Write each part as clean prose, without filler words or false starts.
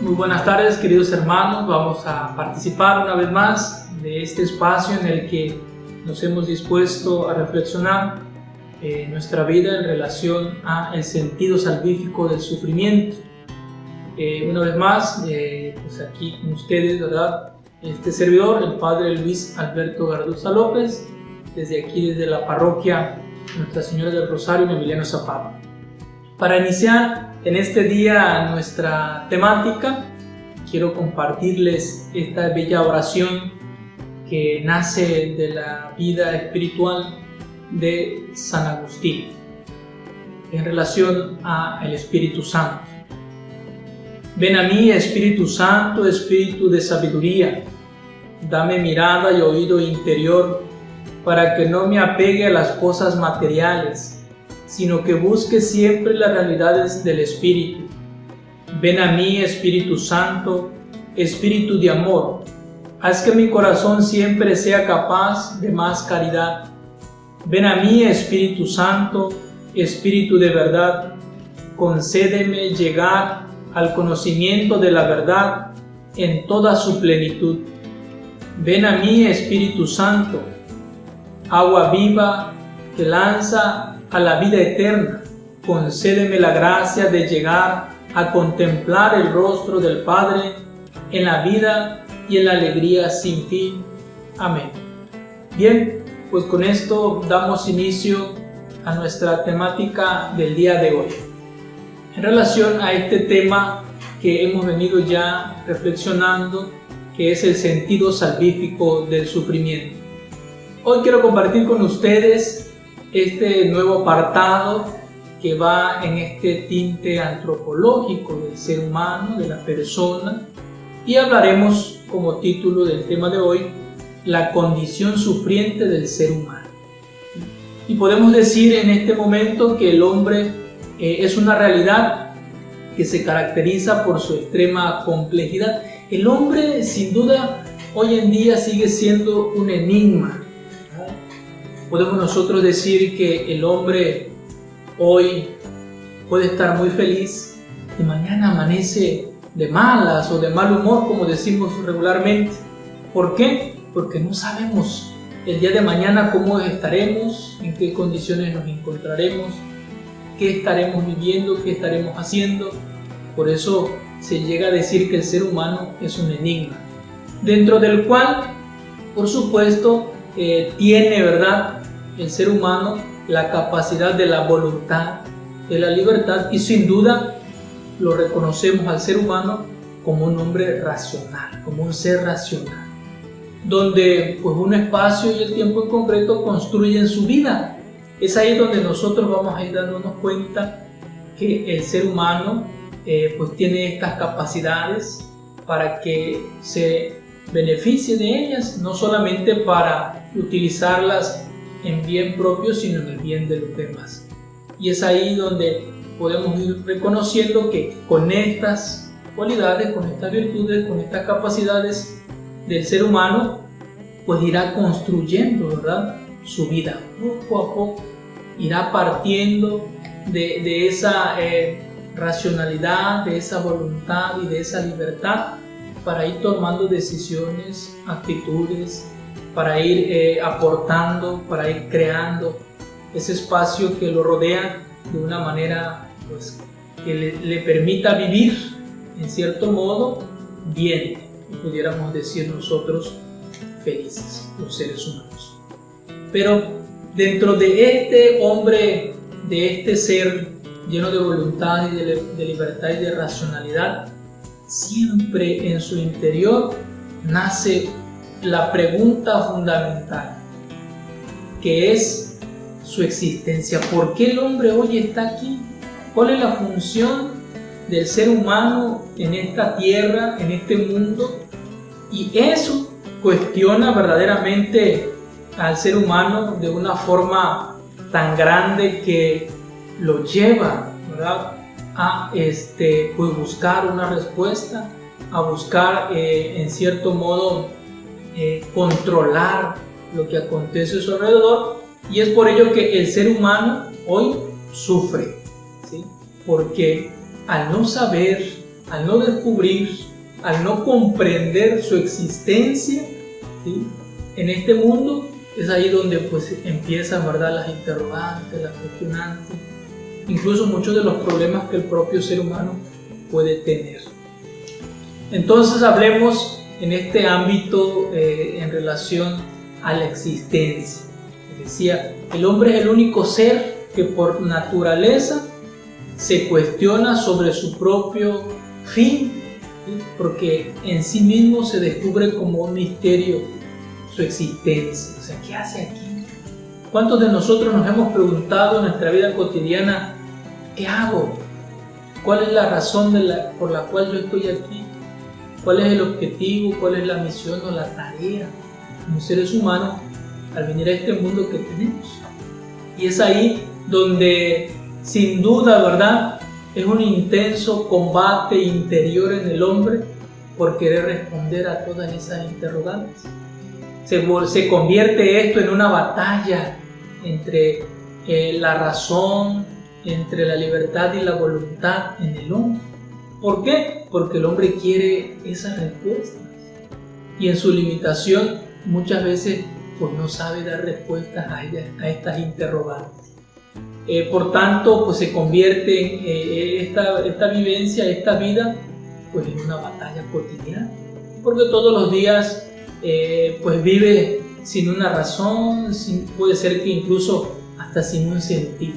Muy buenas tardes, queridos hermanos. Vamos a participar una vez más de este espacio en el que nos hemos dispuesto a reflexionar nuestra vida en relación al sentido salvífico del sufrimiento. Una vez más, pues aquí con ustedes, ¿verdad? Este servidor, el Padre Luis Alberto Garduza López, desde aquí, desde la parroquia Nuestra Señora del Rosario en Emiliano Zapata. Para iniciar en este día nuestra temática, quiero compartirles esta bella oración que nace de la vida espiritual de San Agustín en relación al Espíritu Santo. Ven a mí, Espíritu Santo, Espíritu de sabiduría, dame mirada y oído interior para que no me apegue a las cosas materiales, sino que busque siempre las realidades del Espíritu. Ven a mí, Espíritu Santo, Espíritu de amor, haz que mi corazón siempre sea capaz de más caridad. Ven a mí, Espíritu Santo, Espíritu de verdad, concédeme llegar al conocimiento de la verdad en toda su plenitud. Ven a mí, Espíritu Santo, agua viva que lanza a la vida eterna, concédeme la gracia de llegar a contemplar el rostro del Padre en la vida y en la alegría sin fin. Amén. Bien, pues con esto damos inicio a nuestra temática del día de hoy. En relación a este tema que hemos venido ya reflexionando, que es el sentido salvífico del sufrimiento. Hoy quiero compartir con ustedes este nuevo apartado que va en este tinte antropológico del ser humano, de la persona, y hablaremos como título del tema de hoy, la condición sufriente del ser humano. Y podemos decir en este momento que el hombre es una realidad que se caracteriza por su extrema complejidad. El hombre, sin duda, hoy en día sigue siendo un enigma. Podemos nosotros decir que el hombre hoy puede estar muy feliz y mañana amanece de malas o de mal humor, como decimos regularmente. ¿Por qué? Porque no sabemos el día de mañana cómo estaremos, en qué condiciones nos encontraremos, qué estaremos viviendo, qué estaremos haciendo. Por eso se llega a decir que el ser humano es un enigma, dentro del cual, por supuesto, tiene, ¿verdad?, el ser humano la capacidad de la voluntad, de la libertad, y sin duda lo reconocemos al ser humano como un hombre racional, como un ser racional, donde pues un espacio y el tiempo en concreto construyen su vida. Es ahí donde nosotros vamos a ir dándonos cuenta que el ser humano pues tiene estas capacidades para que se beneficie de ellas, no solamente para utilizarlas en bien propio, sino en el bien de los demás. Y es ahí donde podemos ir reconociendo que con estas cualidades, con estas virtudes, con estas capacidades del ser humano, pues irá construyendo, ¿verdad?, su vida. Poco a poco irá partiendo de esa racionalidad, de esa voluntad y de esa libertad para ir tomando decisiones, actitudes, para ir aportando, para ir creando ese espacio que lo rodea de una manera pues, que le permita vivir, en cierto modo, bien, pudiéramos decir nosotros, felices, los seres humanos. Pero dentro de este hombre, de este ser lleno de voluntad y de libertad y de racionalidad, siempre en su interior nace la pregunta fundamental, que es su existencia. ¿Por qué el hombre hoy está aquí? ¿Cuál es la función del ser humano en esta tierra, en este mundo? Y eso cuestiona verdaderamente al ser humano de una forma tan grande que lo lleva, ¿verdad?, a pues buscar una respuesta, a buscar en cierto modo controlar lo que acontece a su alrededor, y es por ello que el ser humano hoy sufre, ¿sí? Porque al no saber al no descubrir, al no comprender su existencia, ¿sí?, en este mundo, es ahí donde pues empiezan, ¿verdad?, las interrogantes, las cuestionantes, incluso muchos de los problemas que el propio ser humano puede tener. Entonces hablemos en este ámbito en relación a la existencia. Decía, el hombre es el único ser que por naturaleza se cuestiona sobre su propio fin, ¿sí?, porque en sí mismo se descubre como un misterio su existencia. O sea, ¿qué hace aquí? ¿Cuántos de nosotros nos hemos preguntado en nuestra vida cotidiana, ¿qué hago? ¿Cuál es la razón por la cual yo estoy aquí? ¿Cuál es el objetivo? ¿Cuál es la misión o la tarea como seres humanos al venir a este mundo que tenemos? Y es ahí donde, sin duda, ¿verdad?, es un intenso combate interior en el hombre por querer responder a todas esas interrogantes. Se convierte esto en una batalla entre la razón, entre la libertad y la voluntad en el hombre. ¿Por qué? Porque el hombre quiere esas respuestas y en su limitación muchas veces pues no sabe dar respuestas a estas interrogantes. Por tanto, pues se convierte esta vivencia, esta vida, pues en una batalla cotidiana, porque todos los días pues vive sin una razón, puede ser que incluso hasta sin un sentido.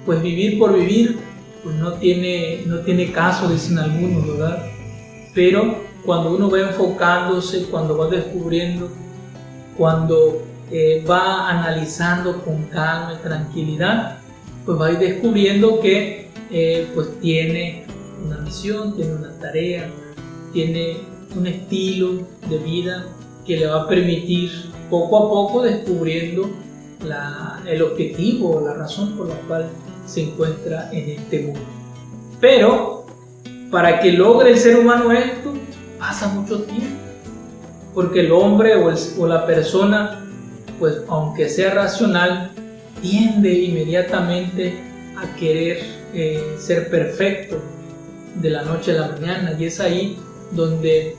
Pues vivir por vivir pues no tiene caso, dicen algunos, ¿verdad? Pero cuando uno va enfocándose, cuando va descubriendo, cuando va analizando con calma y tranquilidad, pues va a ir descubriendo que pues tiene una misión, tiene una tarea, tiene un estilo de vida que le va a permitir poco a poco descubriendo el objetivo o la razón por la cual se encuentra en este mundo. Pero para que logre el ser humano esto, pasa mucho tiempo, porque el hombre o la persona, pues aunque sea racional, tiende inmediatamente a querer ser perfecto de la noche a la mañana, y es ahí donde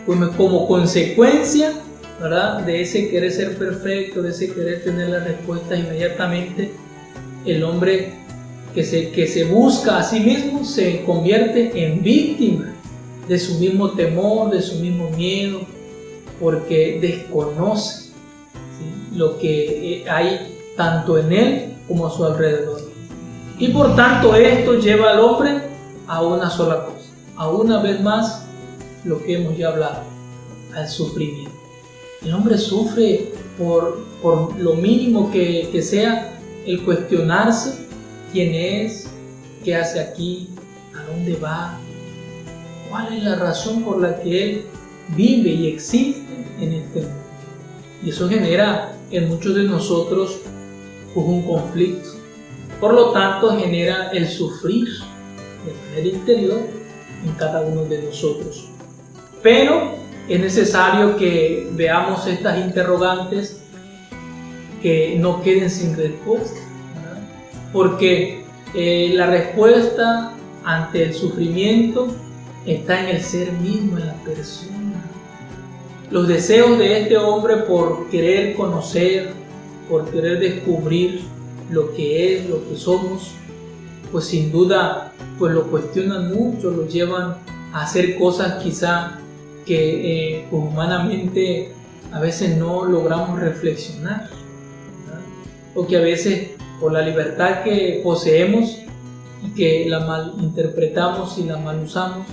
pues, como consecuencia, ¿verdad?, de ese querer ser perfecto, de ese querer tener la respuesta inmediatamente, el hombre que se busca a sí mismo se convierte en víctima de su mismo temor, de su mismo miedo, porque desconoce, ¿sí?, lo que hay tanto en él como a su alrededor. Y por tanto esto lleva al hombre a una sola cosa, a una vez más lo que hemos ya hablado, al sufrimiento. El hombre sufre por lo mínimo que sea el cuestionarse quién es, qué hace aquí, a dónde va, cuál es la razón por la que él vive y existe en este mundo. Y eso genera en muchos de nosotros pues, un conflicto. Por lo tanto, genera el sufrir de manera interior en cada uno de nosotros. Pero es necesario que veamos estas interrogantes que no queden sin respuesta, ¿verdad? Porque la respuesta ante el sufrimiento está en el ser mismo, en la persona. Los deseos de este hombre por querer conocer, por querer descubrir lo que es, lo que somos, pues sin duda pues lo cuestionan mucho, lo llevan a hacer cosas quizá que pues humanamente a veces no logramos reflexionar, ¿verdad? O que a veces por la libertad que poseemos y que la malinterpretamos y la mal usamos,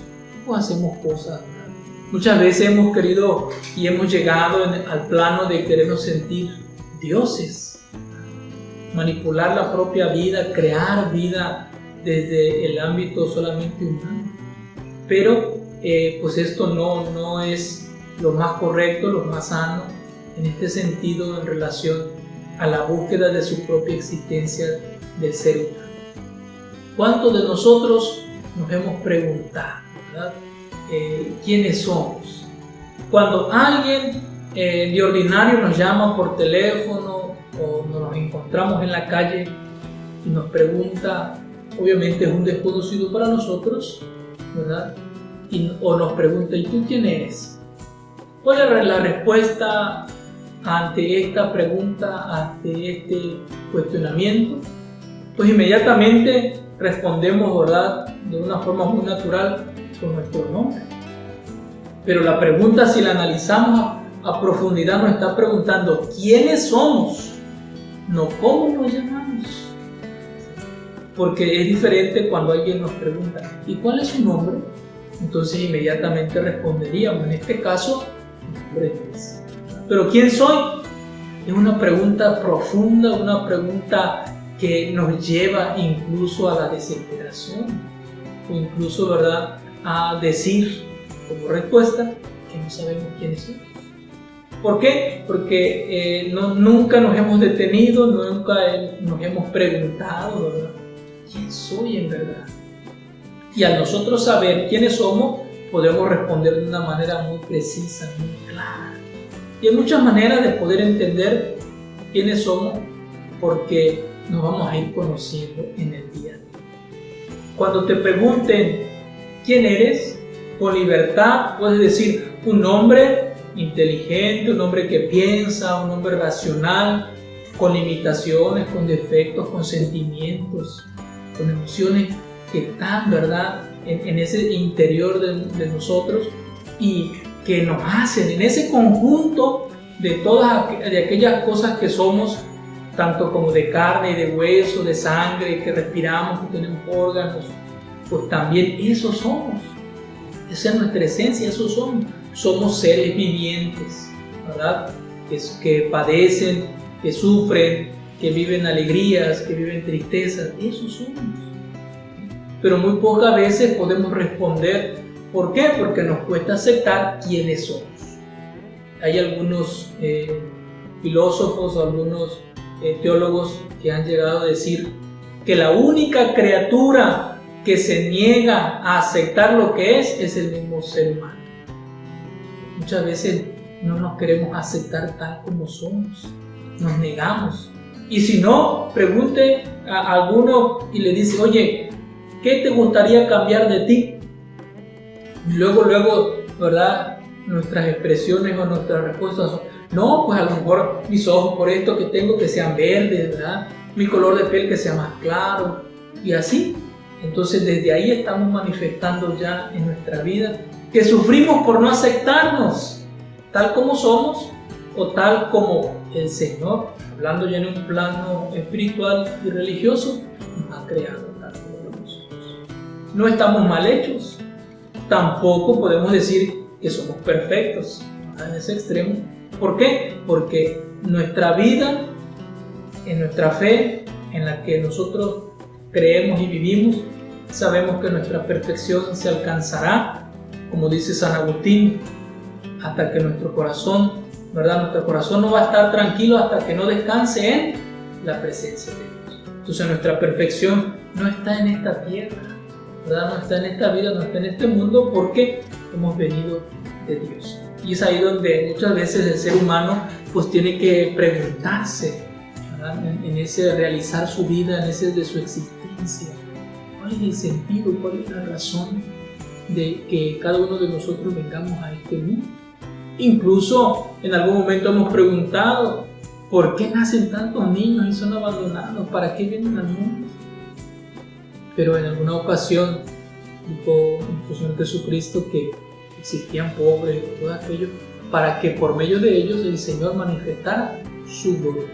pues hacemos cosas, ¿verdad? Muchas veces hemos querido y hemos llegado al plano de querernos sentir dioses, manipular la propia vida, crear vida desde el ámbito solamente humano. Pero pues esto no es lo más correcto, lo más sano en este sentido en relación a la búsqueda de su propia existencia del ser humano. ¿Cuántos de nosotros nos hemos preguntado, ¿verdad? ¿Quiénes somos? Cuando alguien de ordinario nos llama por teléfono o nos encontramos en la calle y nos pregunta, obviamente es un desconocido para nosotros, ¿verdad? O nos pregunta, ¿y tú quién eres? ¿Cuál es la respuesta ante esta pregunta, ante este cuestionamiento? Pues inmediatamente respondemos, ¿verdad?, de una forma muy natural con nuestro nombre. Pero la pregunta, si la analizamos a profundidad, nos está preguntando quiénes somos, no cómo nos llamamos. Porque es diferente cuando alguien nos pregunta, ¿y cuál es su nombre? Entonces inmediatamente responderíamos, en este caso, mi nombre es. Pero ¿quién soy? Es una pregunta profunda, una pregunta que nos lleva incluso a la desesperación, o incluso, ¿verdad?, a decir como respuesta que no sabemos quiénes somos. ¿Por qué? Porque nunca nos hemos detenido, nunca nos hemos preguntado, ¿verdad?, ¿quién soy en verdad? Y al nosotros saber quiénes somos, podemos responder de una manera muy precisa, muy clara. Y hay muchas maneras de poder entender quiénes somos, porque nos vamos a ir conociendo en el día a día. Cuando te pregunten quién eres, con libertad puedes decir un hombre inteligente, un hombre que piensa, un hombre racional, con limitaciones, con defectos, con sentimientos, con emociones que están, ¿verdad?, en ese interior de nosotros, y que nos hacen en ese conjunto de aquellas cosas que somos, tanto como de carne y de hueso, de sangre, que respiramos, que tenemos órganos, pues también eso somos. Esa es nuestra esencia, eso somos. Somos seres vivientes, ¿verdad?, que padecen, que sufren, que viven alegrías, que viven tristezas, eso somos. Pero muy pocas veces podemos responder. ¿Por qué? Porque nos cuesta aceptar quiénes somos. Hay algunos filósofos, algunos teólogos que han llegado a decir que la única criatura que se niega a aceptar lo que es el mismo ser humano. Muchas veces no nos queremos aceptar tal como somos, nos negamos. Y si no, pregunte a alguno y le dice, oye, ¿qué te gustaría cambiar de ti? Y luego, ¿verdad?, nuestras expresiones o nuestras respuestas son, no, pues a lo mejor mis ojos por esto que tengo que sean verdes, ¿verdad?, mi color de piel que sea más claro, y así. Entonces desde ahí estamos manifestando ya en nuestra vida que sufrimos por no aceptarnos tal como somos o tal como el Señor, hablando ya en un plano espiritual y religioso, nos ha creado tal como nosotros. No estamos mal hechos, tampoco podemos decir que somos perfectos, ¿verdad?, en ese extremo. ¿Por qué? Porque nuestra vida, en nuestra fe, en la que nosotros creemos y vivimos, sabemos que nuestra perfección se alcanzará, como dice San Agustín, hasta que nuestro corazón, ¿verdad?, nuestro corazón no va a estar tranquilo hasta que no descanse en la presencia de Dios. Entonces nuestra perfección no está en esta tierra, ¿verdad?, no está en esta vida, no está en este mundo, porque hemos venido de Dios. Y es ahí donde muchas veces el ser humano pues tiene que preguntarse, ¿verdad?, en ese realizar su vida, en ese de su existencia, ¿cuál es el sentido, cuál es la razón de que cada uno de nosotros vengamos a este mundo? Incluso en algún momento hemos preguntado, ¿por qué nacen tantos niños y son abandonados? ¿Para qué vienen al mundo? Pero en alguna ocasión dijo nuestro Señor Jesucristo que existían pobres y todo aquello para que por medio de ellos el Señor manifestara su gloria.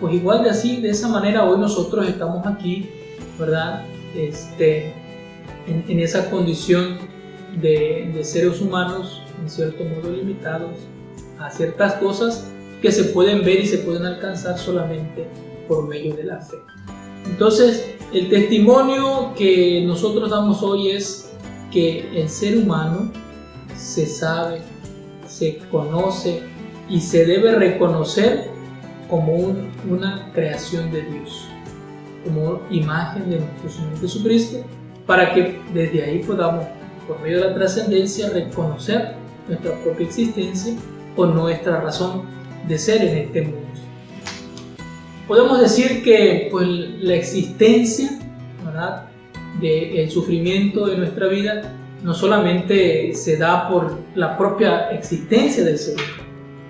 Pues igual de esa manera hoy nosotros estamos aquí, ¿verdad?, en esa condición de seres humanos, en cierto modo limitados a ciertas cosas que se pueden ver y se pueden alcanzar solamente por medio de la fe. Entonces, el testimonio que nosotros damos hoy es que el ser humano se sabe, se conoce y se debe reconocer como una creación de Dios, como imagen de nuestro Señor Jesucristo, para que desde ahí podamos, por medio de la trascendencia, reconocer nuestra propia existencia o nuestra razón de ser en este mundo. Podemos decir que pues, la existencia, ¿verdad?, del sufrimiento de nuestra vida no solamente se da por la propia existencia del ser humano,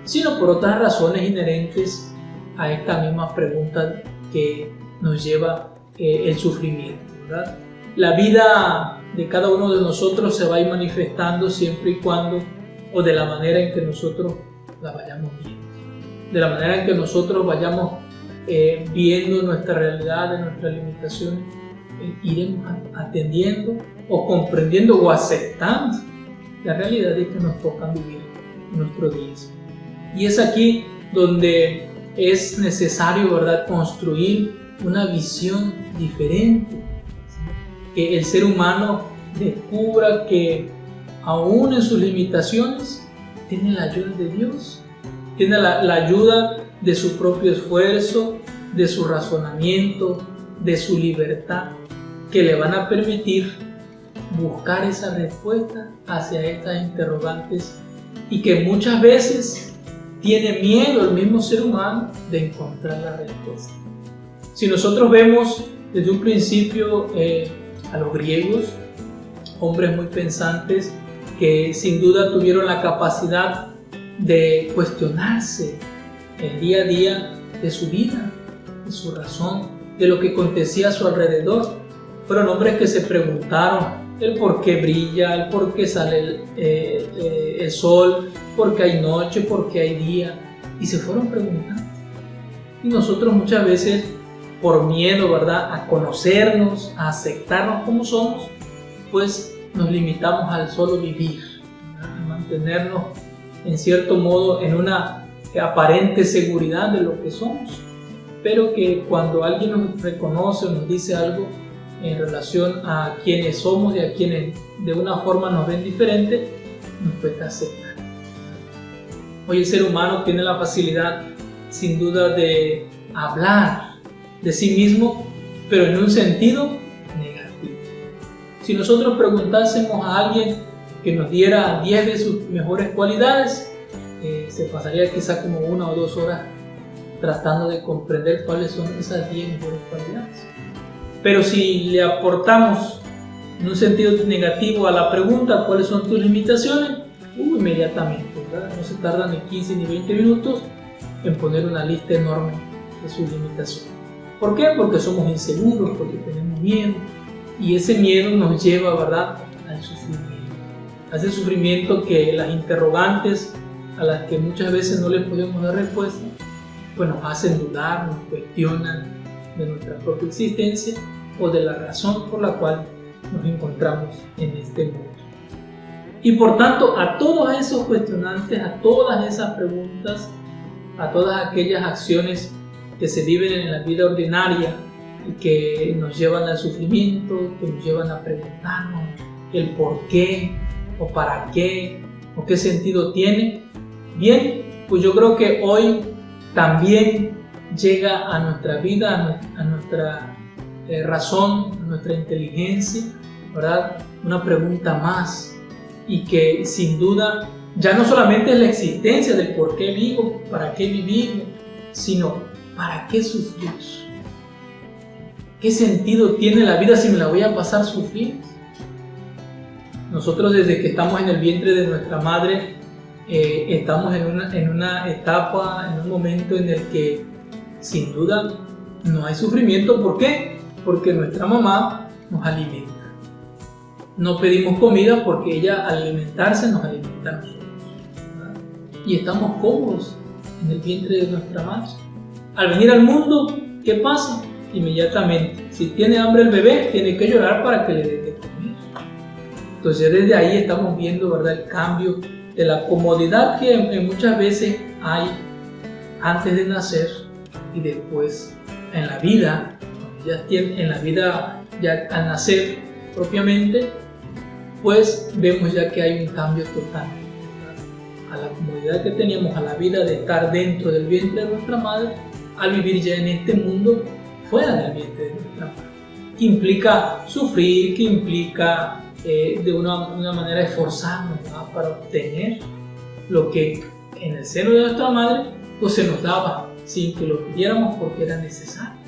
sino por otras razones inherentes a esta misma pregunta que nos lleva el sufrimiento, ¿verdad? La vida de cada uno de nosotros se va a ir manifestando siempre y cuando, o de la manera en que nosotros la vayamos viendo, de la manera en que nosotros vayamos viendo nuestra realidad, nuestras limitaciones, iremos atendiendo o comprendiendo o aceptando la realidad de que nos toca vivir en nuestros días. Y es aquí donde es necesario, ¿verdad?, construir una visión diferente, ¿sí? Que el ser humano descubra que aún en sus limitaciones tiene la ayuda de Dios, tiene la ayuda de su propio esfuerzo, de su razonamiento, de su libertad, que le van a permitir buscar esa respuesta hacia estas interrogantes y que muchas veces tiene miedo el mismo ser humano de encontrar la respuesta. Si nosotros vemos desde un principio a los griegos, hombres muy pensantes que sin duda tuvieron la capacidad de cuestionarse el día a día de su vida, de su razón, de lo que acontecía a su alrededor. Fueron hombres que se preguntaron el por qué brilla, el por qué sale el sol, por qué hay noche, por qué hay día, y se fueron preguntando. Y nosotros muchas veces, por miedo, ¿verdad?, a conocernos, a aceptarnos como somos, pues nos limitamos al solo vivir, ¿verdad?, a mantenernos en cierto modo en una aparente seguridad de lo que somos, pero que cuando alguien nos reconoce o nos dice algo en relación a quienes somos y a quienes de una forma nos ven diferente, nos cuesta aceptar. Hoy el ser humano tiene la facilidad, sin duda, de hablar de sí mismo, pero en un sentido negativo. Si nosotros preguntásemos a alguien que nos diera 10 de sus mejores cualidades, se pasaría quizá como 1 o 2 horas tratando de comprender cuáles son esas 10 mejores cualidades. Pero si le aportamos en un sentido negativo a la pregunta ¿cuáles son tus limitaciones?, inmediatamente, ¿verdad?, no se tarda ni 15 ni 20 minutos en poner una lista enorme de sus limitaciones. ¿Por qué? Porque somos inseguros, porque tenemos miedo, y ese miedo nos lleva, ¿verdad?, al sufrimiento. A ese sufrimiento que las interrogantes a las que muchas veces no les podemos dar respuesta, pues nos hacen dudar, nos cuestionan de nuestra propia existencia o de la razón por la cual nos encontramos en este mundo. Y por tanto, a todos esos cuestionantes, a todas esas preguntas, a todas aquellas acciones que se viven en la vida ordinaria y que nos llevan al sufrimiento, que nos llevan a preguntarnos el por qué o para qué o qué sentido tiene, bien, pues yo creo que hoy también llega a nuestra vida, a nuestra razón, a nuestra inteligencia, ¿verdad?, una pregunta más, y que sin duda ya no solamente es la existencia del por qué vivo, para qué vivir, sino para qué sufrir. ¿Qué sentido tiene la vida si me la voy a pasar sufriendo? Nosotros desde que estamos en el vientre de nuestra madre estamos en una etapa, en un momento en el que sin duda no hay sufrimiento. ¿Por qué? Porque nuestra mamá nos alimenta. No pedimos comida porque ella, al alimentarse, nos alimenta a nosotros, ¿verdad? Y estamos cómodos en el vientre de nuestra madre. Al venir al mundo, ¿qué pasa? Inmediatamente, si tiene hambre el bebé, tiene que llorar para que le den de comer. Entonces desde ahí estamos viendo, ¿verdad?, el cambio de la comodidad que muchas veces hay antes de nacer y después en la vida, ya al nacer propiamente, pues vemos ya que hay un cambio total, ¿verdad?, a la comodidad que teníamos, a la vida de estar dentro del vientre de nuestra madre, al vivir ya en este mundo fuera del vientre de nuestra madre, que implica sufrir, que implica de una manera esforzarnos, ¿verdad?, para obtener lo que en el seno de nuestra madre pues se nos daba sin que lo pidiéramos porque era necesario.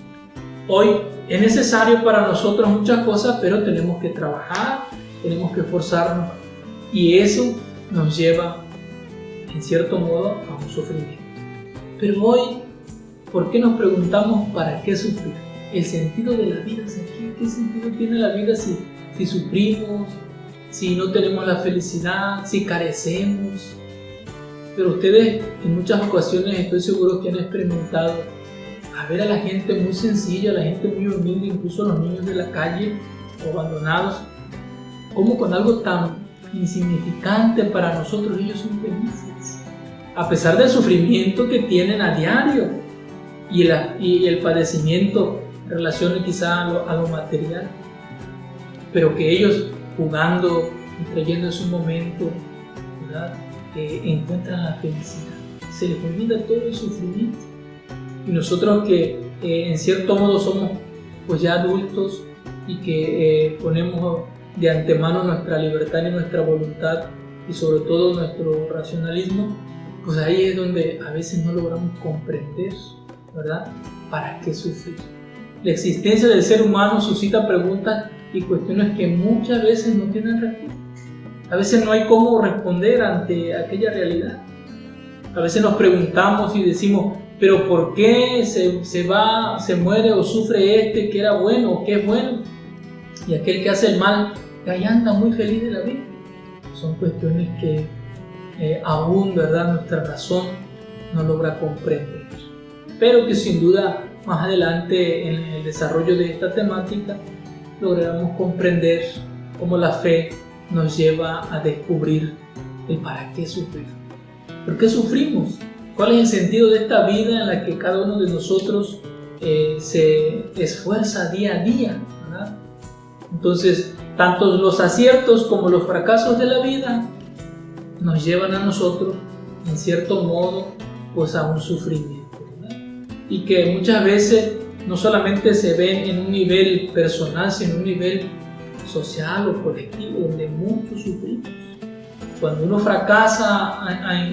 Hoy es necesario para nosotros muchas cosas, pero tenemos que trabajar, tenemos que esforzarnos y eso nos lleva, en cierto modo, a un sufrimiento. Pero hoy, ¿por qué nos preguntamos para qué sufrir? El sentido de la vida, ¿qué sentido tiene la vida si sufrimos, si no tenemos la felicidad, si carecemos? Pero ustedes en muchas ocasiones estoy seguro que han experimentado a ver a la gente muy sencilla, a la gente muy humilde, incluso a los niños de la calle o abandonados, como con algo tan insignificante para nosotros ellos son felices, a pesar del sufrimiento que tienen a diario y el padecimiento en relación quizá a lo material, pero que ellos jugando y trayendo en su momento, ¿verdad? Encuentran la felicidad, se les olvida todo el sufrimiento. Y nosotros que en cierto modo somos pues ya adultos y que ponemos de antemano nuestra libertad y nuestra voluntad y sobre todo nuestro racionalismo, pues ahí es donde a veces no logramos comprender, ¿verdad? ¿Para qué sufrir? La existencia del ser humano suscita preguntas y cuestiones que muchas veces no tienen respuesta. A veces no hay cómo responder ante aquella realidad. A veces nos preguntamos y decimos, pero ¿por qué se muere o sufre este que era bueno o que es bueno? Y aquel que hace el mal, que ahí anda muy feliz de la vida. Son cuestiones que aún, ¿verdad?, nuestra razón no logra comprender. Pero que sin duda más adelante en el desarrollo de esta temática lograremos comprender cómo la fe nos lleva a descubrir el para qué sufrir. ¿Por qué sufrimos? ¿Cuál es el sentido de esta vida en la que cada uno de nosotros se esfuerza día a día, ¿verdad? Entonces, tanto los aciertos como los fracasos de la vida nos llevan a nosotros, en cierto modo, pues a un sufrimiento, ¿verdad? Y que muchas veces no solamente se ven en un nivel personal, sino en un nivel social o colectivo, donde muchos sufrimos. Cuando uno fracasa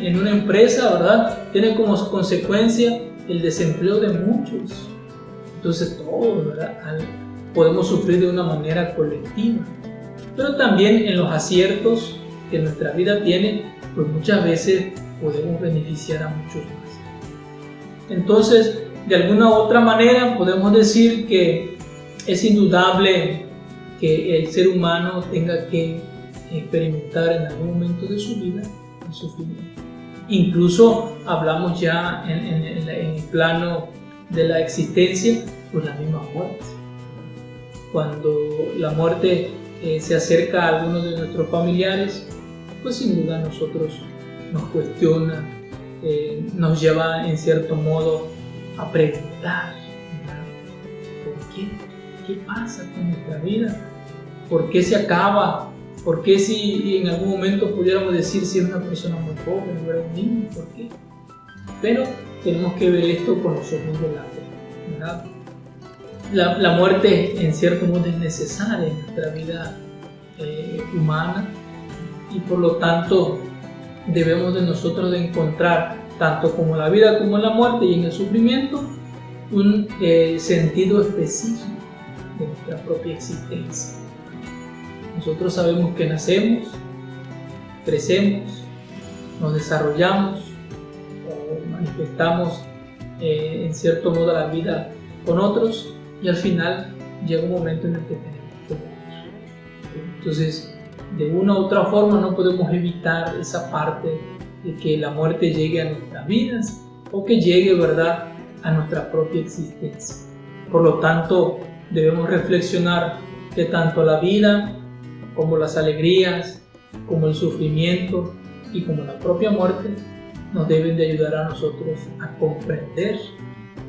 en una empresa, ¿verdad?, tiene como consecuencia el desempleo de muchos. Entonces todos, ¿verdad?, podemos sufrir de una manera colectiva. Pero también en los aciertos que nuestra vida tiene, pues muchas veces podemos beneficiar a muchos más. Entonces, de alguna u otra manera, podemos decir que es indudable que el ser humano tenga que experimentar en algún momento de su vida el sufrimiento. Incluso hablamos ya en el plano de la existencia, pues la misma muerte. Cuando la muerte se acerca a algunos de nuestros familiares, pues sin duda a nosotros nos cuestiona, nos lleva en cierto modo a preguntar, ¿verdad?, ¿por qué? ¿Qué pasa con nuestra vida? ¿Por qué se acaba? ¿Por qué si en algún momento pudiéramos decir si es una persona muy joven o era un niño? ¿Por qué? Pero tenemos que ver esto con los ojos de la fe, ¿verdad? La muerte en cierto modo es necesaria en nuestra vida humana y por lo tanto debemos de nosotros de encontrar tanto como la vida como la muerte y en el sufrimiento un sentido específico de nuestra propia existencia. Nosotros sabemos que nacemos, crecemos, nos desarrollamos o manifestamos en cierto modo la vida con otros y al final llega un momento en el que tenemos que morir. Entonces, de una u otra forma no podemos evitar esa parte de que la muerte llegue a nuestras vidas o que llegue, ¿verdad?, a nuestra propia existencia. Por lo tanto, debemos reflexionar que tanto la vida como las alegrías, como el sufrimiento y como la propia muerte nos deben de ayudar a nosotros a comprender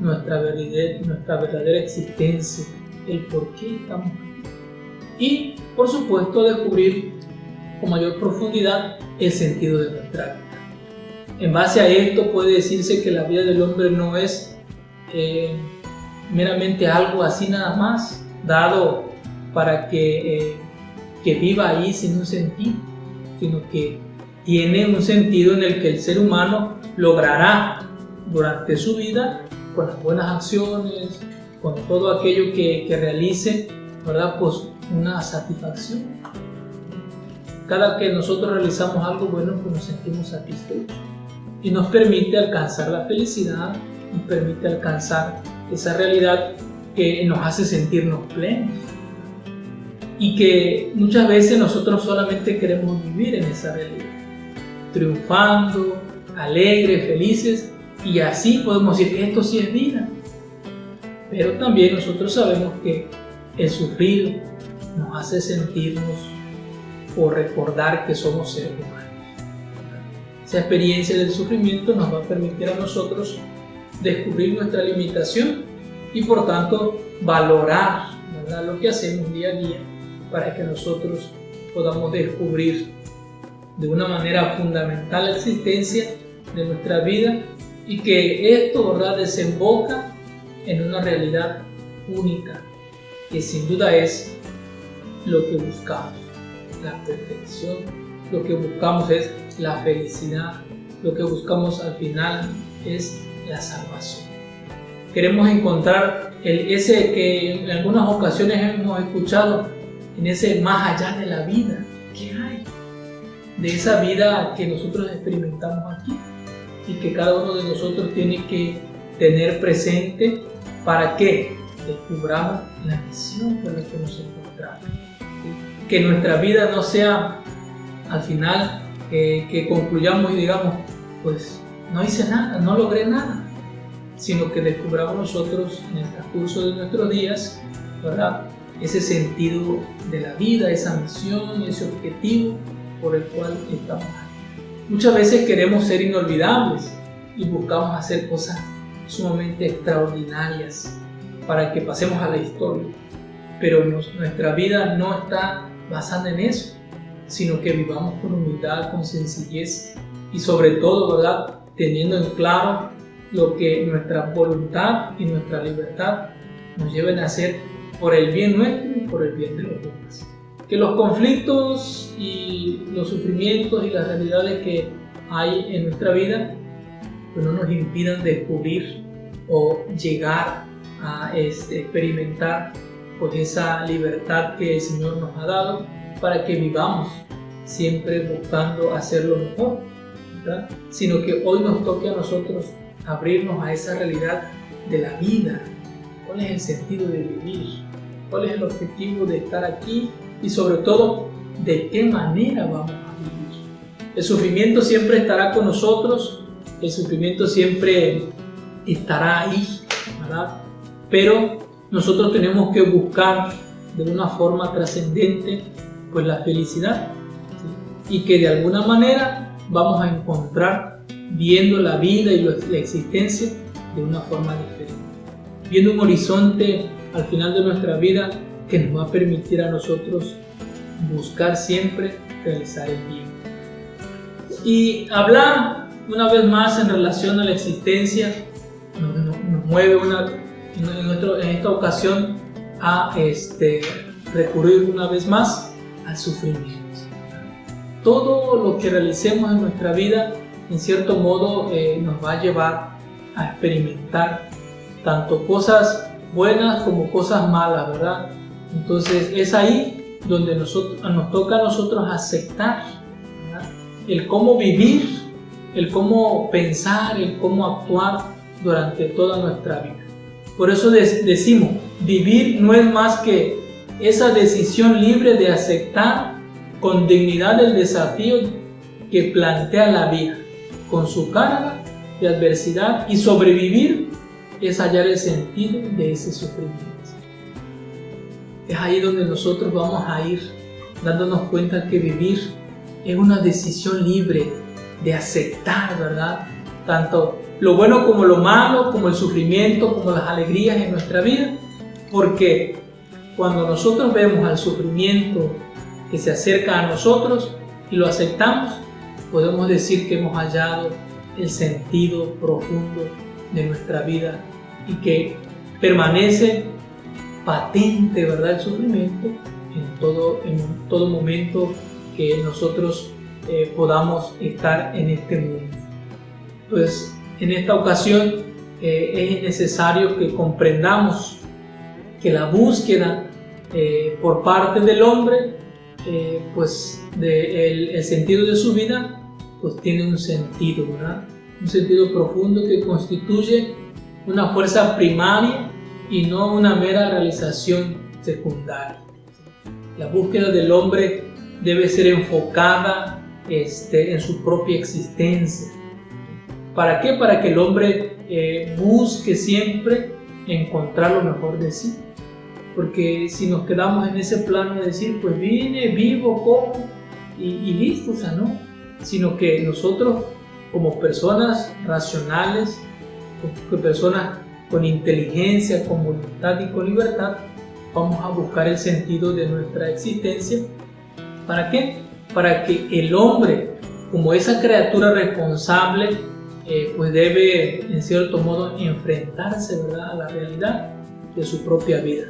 nuestra verdadera existencia, el por qué estamos aquí y, por supuesto, descubrir con mayor profundidad el sentido de nuestra vida. En base a esto puede decirse que la vida del hombre no es meramente algo así nada más, dado para que viva ahí sin un sentido, sino que tiene un sentido en el que el ser humano logrará durante su vida, con las buenas acciones, con todo aquello que realice, ¿verdad?, pues una satisfacción. cada que nosotros realizamos algo bueno, pues nos sentimos satisfechos y nos permite alcanzar la felicidad, nos permite alcanzar esa realidad que nos hace sentirnos plenos y que muchas veces nosotros solamente queremos vivir en esa realidad, triunfando, alegres, felices, y así podemos decir que esto sí es vida. Pero también nosotros sabemos que el sufrir nos hace sentirnos o recordar que somos seres humanos. Esa experiencia del sufrimiento nos va a permitir a nosotros descubrir nuestra limitación y por tanto valorar, ¿verdad?, lo que hacemos día a día para que nosotros podamos descubrir de una manera fundamental la existencia de nuestra vida y que esto, ¿verdad?, desemboca en una realidad única que sin duda es lo que buscamos, la perfección. Lo que buscamos es la felicidad, lo que buscamos al final es la salvación. Queremos encontrar ese que en algunas ocasiones hemos escuchado, en ese más allá de la vida. ¿Qué hay de esa vida que nosotros experimentamos aquí y que cada uno de nosotros tiene que tener presente para que descubramos la misión con la que nos encontramos? Que nuestra vida no sea al final que concluyamos y digamos, pues no hice nada, no logré nada, sino que descubramos nosotros en el transcurso de nuestros días, ¿verdad?, ese sentido de la vida, esa misión, ese objetivo por el cual estamos aquí. Muchas veces queremos ser inolvidables y buscamos hacer cosas sumamente extraordinarias para que pasemos a la historia, pero nuestra vida no está basada en eso, sino que vivamos con humildad, con sencillez y sobre todo, ¿verdad?, teniendo en claro lo que nuestra voluntad y nuestra libertad nos lleven a hacer por el bien nuestro y por el bien de los demás. Que los conflictos y los sufrimientos y las realidades que hay en nuestra vida pues no nos impidan descubrir o llegar a experimentar pues esa libertad que el Señor nos ha dado para que vivamos siempre buscando hacerlo mejor, ¿verdad?, sino que hoy nos toque a nosotros abrirnos a esa realidad de la vida. ¿Cuál es el sentido de vivir? ¿Cuál es el objetivo de estar aquí? Y sobre todo, ¿de qué manera vamos a vivir? El sufrimiento siempre estará con nosotros, el sufrimiento siempre estará ahí, ¿verdad? Pero nosotros tenemos que buscar de una forma trascendente pues la felicidad, ¿sí?, y que de alguna manera vamos a encontrar viendo la vida y la existencia de una forma diferente, viendo un horizonte al final de nuestra vida que nos va a permitir a nosotros buscar siempre realizar el bien. Y hablar una vez más en relación a la existencia nos mueve en esta ocasión a recurrir una vez más al sufrimiento. Todo lo que realicemos en nuestra vida en cierto modo nos va a llevar a experimentar tanto cosas buenas como cosas malas, ¿verdad? Entonces es ahí donde nos toca a nosotros aceptar, ¿verdad?, el cómo vivir, el cómo pensar, el cómo actuar durante toda nuestra vida. Por eso decimos, vivir no es más que esa decisión libre de aceptar con dignidad el desafío que plantea la vida, con su carga de adversidad, y sobrevivir es hallar el sentido de ese sufrimiento. Es ahí donde nosotros vamos a ir dándonos cuenta que vivir es una decisión libre de aceptar, ¿verdad?, tanto lo bueno como lo malo, como el sufrimiento, como las alegrías en nuestra vida, porque cuando nosotros vemos al sufrimiento que se acerca a nosotros y lo aceptamos, podemos decir que hemos hallado el sentido profundo de nuestra vida y que permanece patente, ¿verdad?, el sufrimiento en todo momento que nosotros podamos estar en este mundo. Pues en esta ocasión es necesario que comprendamos que la búsqueda por parte del hombre pues el sentido de su vida pues tiene un sentido, ¿verdad? Un sentido profundo que constituye una fuerza primaria y no una mera realización secundaria. La búsqueda del hombre debe ser enfocada en su propia existencia. ¿Para qué? Para que el hombre busque siempre encontrar lo mejor de sí. Porque si nos quedamos en ese plano de decir, pues vine, vivo, como y listo, o sea, no. Sino que nosotros, como personas racionales, como personas con inteligencia, con voluntad y con libertad, vamos a buscar el sentido de nuestra existencia. ¿Para qué? Para que el hombre, como esa criatura responsable, pues debe, en cierto modo, enfrentarse, ¿verdad?, a la realidad de su propia vida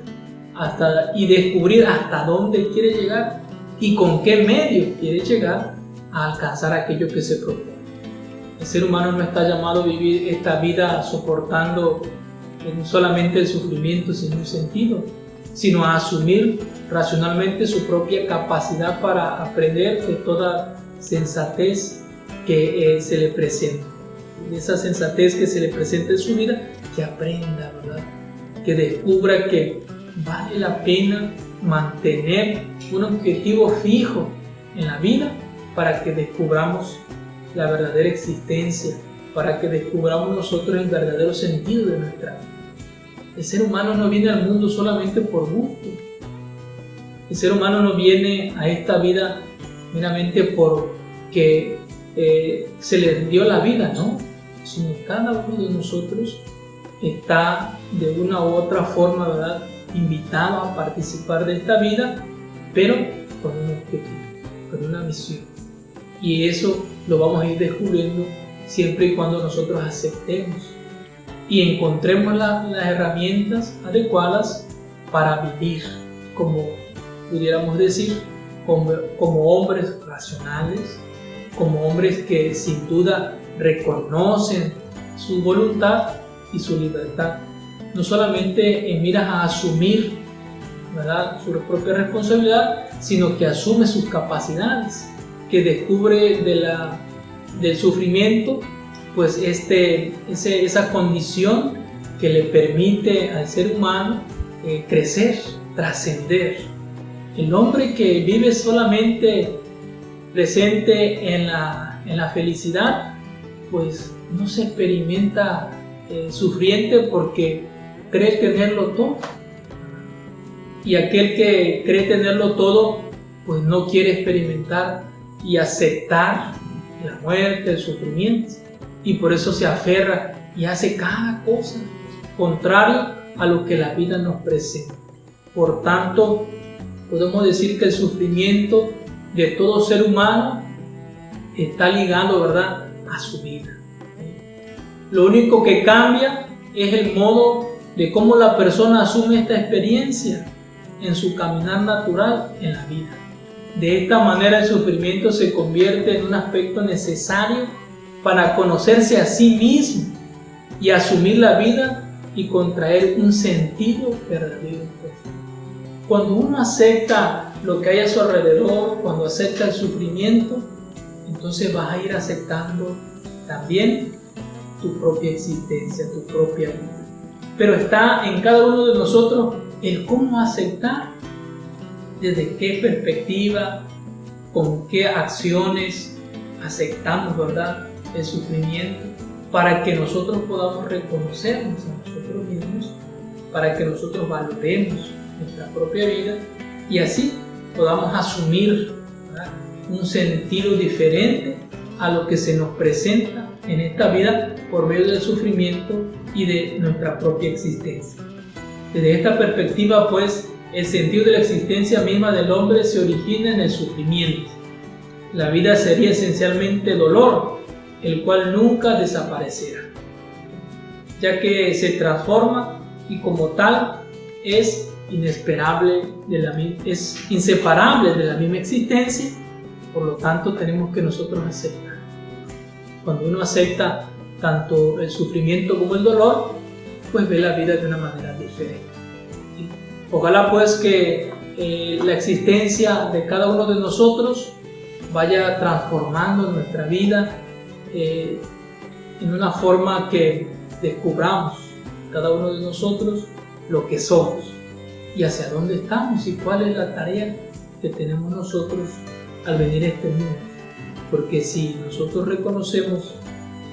y descubrir hasta dónde quiere llegar y con qué medios quiere llegar a alcanzar aquello que se propone. El ser humano no está llamado a vivir esta vida soportando no solamente el sufrimiento sin un sentido, sino a asumir racionalmente su propia capacidad para aprender de toda sensatez que se le presenta. De esa sensatez que se le presenta en su vida, que aprenda, ¿verdad? Que descubra que vale la pena mantener un objetivo fijo en la vida para que descubramos la verdadera existencia, para que descubramos nosotros el verdadero sentido de nuestra vida. El ser humano no viene al mundo solamente por gusto. El ser humano no viene a esta vida meramente porque se le dio la vida, ¿no? Sino cada uno de nosotros está de una u otra forma, ¿verdad?, invitado a participar de esta vida, pero con un objetivo, con una misión. Y eso lo vamos a ir descubriendo siempre y cuando nosotros aceptemos y encontremos las herramientas adecuadas para vivir, como pudiéramos decir, como hombres racionales, como hombres que sin duda reconocen su voluntad y su libertad, no solamente en miras a asumir, ¿verdad?, su propia responsabilidad, sino que asume sus capacidades, que descubre del sufrimiento pues esa condición que le permite al ser humano crecer, trascender. El hombre que vive solamente presente en la felicidad, pues no se experimenta sufriente porque cree tenerlo todo. Y aquel que cree tenerlo todo, pues no quiere experimentar y aceptar la muerte, el sufrimiento. Y por eso se aferra y hace cada cosa contrario a lo que la vida nos presenta. Por tanto, podemos decir que el sufrimiento de todo ser humano está ligado, ¿verdad?, a su vida. Lo único que cambia es el modo de cómo la persona asume esta experiencia en su caminar natural en la vida. De esta manera el sufrimiento se convierte en un aspecto necesario para conocerse a sí mismo y asumir la vida y contraer un sentido verdadero. Cuando uno acepta lo que hay a su alrededor, cuando acepta el sufrimiento, entonces vas a ir aceptando también tu propia existencia, tu propia vida. Pero está en cada uno de nosotros el cómo aceptar, desde qué perspectiva, con qué acciones aceptamos, ¿verdad?, el sufrimiento, para que nosotros podamos reconocernos a nosotros mismos, para que nosotros valoremos nuestra propia vida y así podamos asumir, ¿verdad?, un sentido diferente a lo que se nos presenta en esta vida por medio del sufrimiento y de nuestra propia existencia. Desde esta perspectiva, pues, el sentido de la existencia misma del hombre se origina en el sufrimiento. La vida sería esencialmente dolor, el cual nunca desaparecerá, ya que se transforma y como tal es inseparable de la misma existencia. Por lo tanto, tenemos que nosotros aceptar. Cuando uno acepta tanto el sufrimiento como el dolor, pues ve la vida de una manera diferente. Ojalá pues que la existencia de cada uno de nosotros vaya transformando nuestra vida en una forma que descubramos cada uno de nosotros lo que somos y hacia dónde estamos y cuál es la tarea que tenemos nosotros al venir a este mundo. Porque si nosotros reconocemos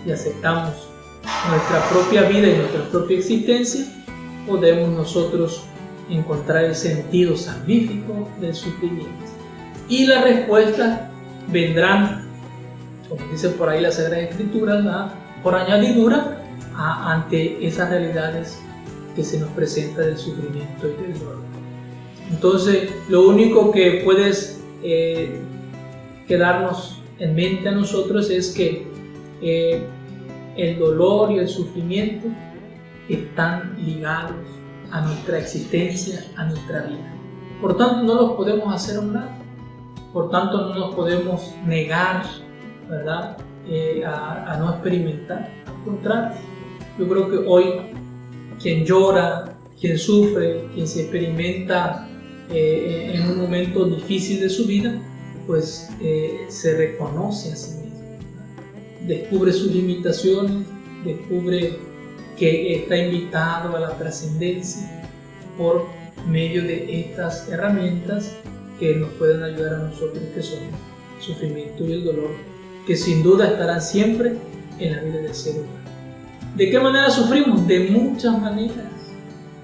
y aceptamos nuestra propia vida y nuestra propia existencia, podemos nosotros encontrar el sentido salvífico del sufrimiento. Y las respuestas vendrán, como dice por ahí la Sagrada Escritura, por añadidura ante esas realidades que se nos presenta del sufrimiento y del dolor. Entonces, lo único que puedes quedarnos en mente a nosotros es que el dolor y el sufrimiento están ligados a nuestra existencia, a nuestra vida. Por tanto, no los podemos hacer a un lado. Por tanto, no nos podemos negar, ¿verdad?, a no experimentar. Al contrario, yo creo que hoy quien llora, quien sufre, quien se experimenta en un momento difícil de su vida, pues se reconoce a sí mismo, ¿verdad? Descubre sus limitaciones, descubre que está invitado a la trascendencia por medio de estas herramientas que nos pueden ayudar a nosotros, que son el sufrimiento y el dolor, que sin duda estarán siempre en la vida del ser humano. ¿De qué manera sufrimos? De muchas maneras.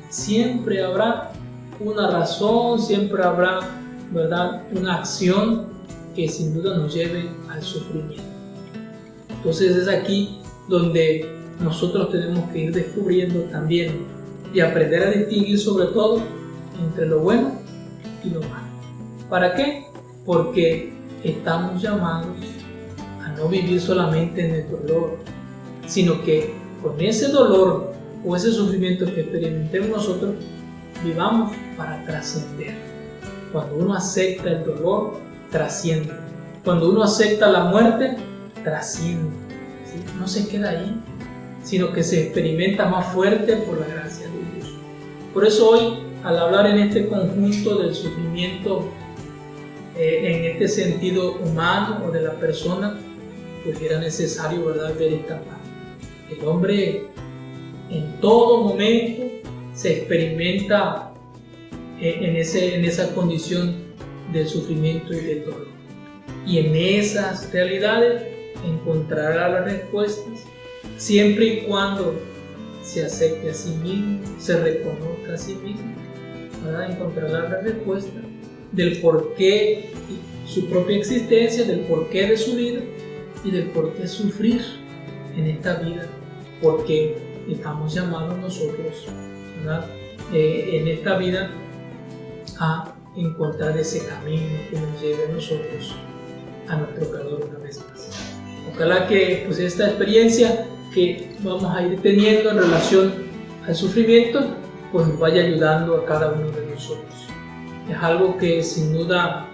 Siempre habrá una razón, siempre habrá, ¿verdad?, una acción que sin duda nos lleve al sufrimiento. Entonces es aquí donde nosotros tenemos que ir descubriendo también y aprender a distinguir sobre todo entre lo bueno y lo malo. ¿Para qué? Porque estamos llamados a no vivir solamente en el dolor, sino que con ese dolor o ese sufrimiento que experimentemos nosotros, vivamos para trascender. Cuando uno acepta el dolor, trasciende. Cuando uno acepta la muerte, trasciende. ¿Sí? No se queda ahí, sino que se experimenta más fuerte por la gracia de Dios. Por eso hoy, al hablar en este conjunto del sufrimiento, en este sentido humano o de la persona, pues era necesario, ¿verdad?, ver esta parte. El hombre en todo momento se experimenta en esa condición del sufrimiento y del dolor. Y en esas realidades encontrará las respuestas siempre y cuando se acepte a sí mismo, se reconozca a sí mismo, ¿verdad? Encontrará la respuesta del porqué de su propia existencia, del porqué de su vida y del porqué sufrir en esta vida, porque estamos llamados nosotros, ¿verdad?, en esta vida a encontrar ese camino que nos lleve a nosotros a nuestro Creador una vez más. Ojalá que pues, esta experiencia que vamos a ir teniendo en relación al sufrimiento pues nos vaya ayudando a cada uno de nosotros. Es algo que sin duda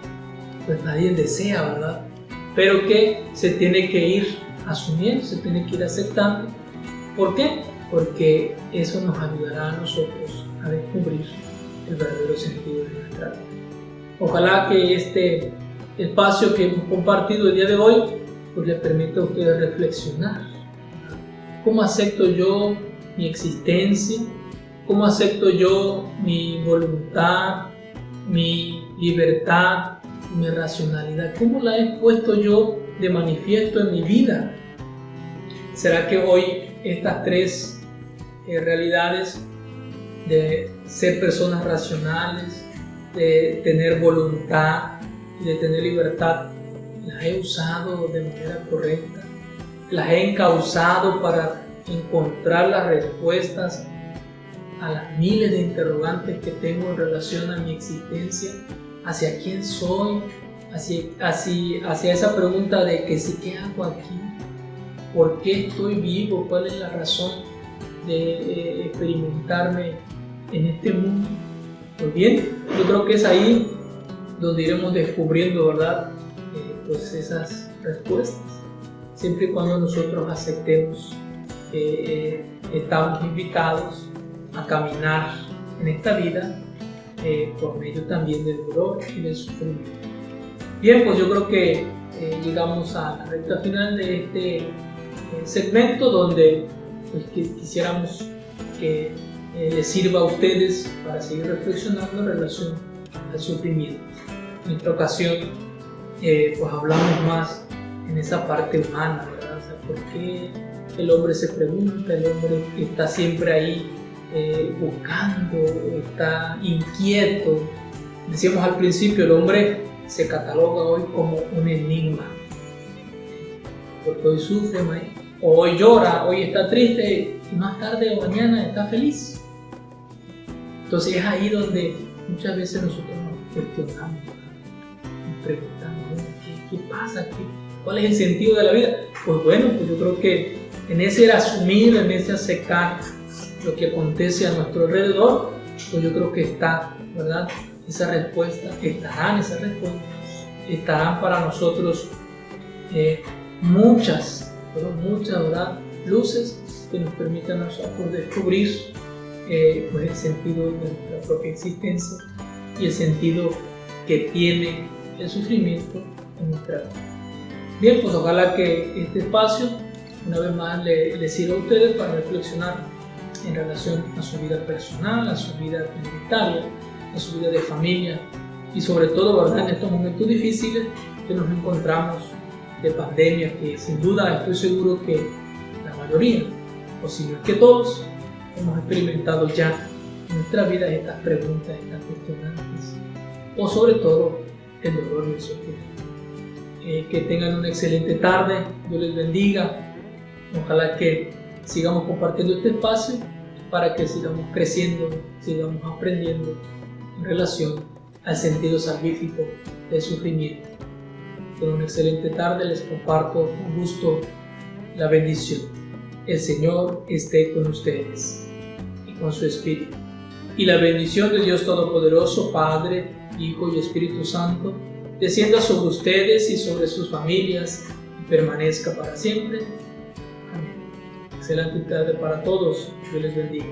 pues nadie desea, ¿verdad?, pero que se tiene que ir asumiendo, se tiene que ir aceptando. ¿Por qué? Porque eso nos ayudará a nosotros a descubrir el verdadero sentido de nuestra vida. Ojalá que este espacio que hemos compartido el día de hoy pues les permita a ustedes reflexionar. ¿Cómo acepto yo mi existencia? ¿Cómo acepto yo mi voluntad, mi libertad, mi racionalidad? ¿Cómo la he puesto yo de manifiesto en mi vida? ¿Será que hoy estas tres realidades de ser personas racionales, de tener voluntad y de tener libertad, las he usado de manera correcta? ¿Las he encauzado para encontrar las respuestas a las miles de interrogantes que tengo en relación a mi existencia? ¿Hacia quién soy? Hacia esa pregunta de que si, ¿qué hago aquí? ¿Por qué estoy vivo? ¿Cuál es la razón de experimentarme en este mundo? Pues bien, yo creo que es ahí donde iremos descubriendo, ¿verdad?, pues esas respuestas. Siempre y cuando nosotros aceptemos que estamos invitados a caminar en esta vida por medio también del dolor y del sufrimiento. Bien, pues yo creo que llegamos a la recta final de este segmento donde pues, quisiéramos que les sirva a ustedes para seguir reflexionando en relación al sufrimiento. En esta ocasión pues hablamos más en esa parte humana, ¿verdad? O sea, ¿por qué el hombre se pregunta? El hombre está siempre ahí buscando, está inquieto. Decíamos al principio, el hombre se cataloga hoy como un enigma, porque hoy sufre, o hoy llora, hoy está triste y más tarde o mañana está feliz. Entonces es ahí donde muchas veces nosotros nos cuestionamos, nos preguntamos, ¿qué pasa? ¿Cuál es el sentido de la vida? Pues bueno, pues yo creo que en ese asumir, en ese aceptar lo que acontece a nuestro alrededor, pues yo creo que está, ¿verdad? Esa respuesta, estarán para nosotros muchas, ¿verdad? Luces que nos permitan a nosotros descubrir pues el sentido de nuestra propia existencia y el sentido que tiene el sufrimiento en nuestra vida. Bien, pues ojalá que este espacio una vez más les sirva a ustedes para reflexionar en relación a su vida personal, a su vida comunitaria, a su vida de familia y sobre todo, ¿verdad?, en estos momentos difíciles que nos encontramos de pandemia, que sin duda estoy seguro que la mayoría, o si no es que todos, hemos experimentado ya en nuestra vida estas preguntas, estas cuestionantes, o sobre todo el dolor y el sufrimiento. Que tengan una excelente tarde, Dios les bendiga, ojalá que sigamos compartiendo este espacio para que sigamos creciendo, sigamos aprendiendo en relación al sentido salvífico del sufrimiento. Tengan una excelente tarde, les comparto con gusto la bendición. El Señor esté con ustedes y con su Espíritu. Y la bendición de Dios Todopoderoso, Padre, Hijo y Espíritu Santo, descienda sobre ustedes y sobre sus familias y permanezca para siempre. Amén. Excelente tarde para todos. Dios les bendiga.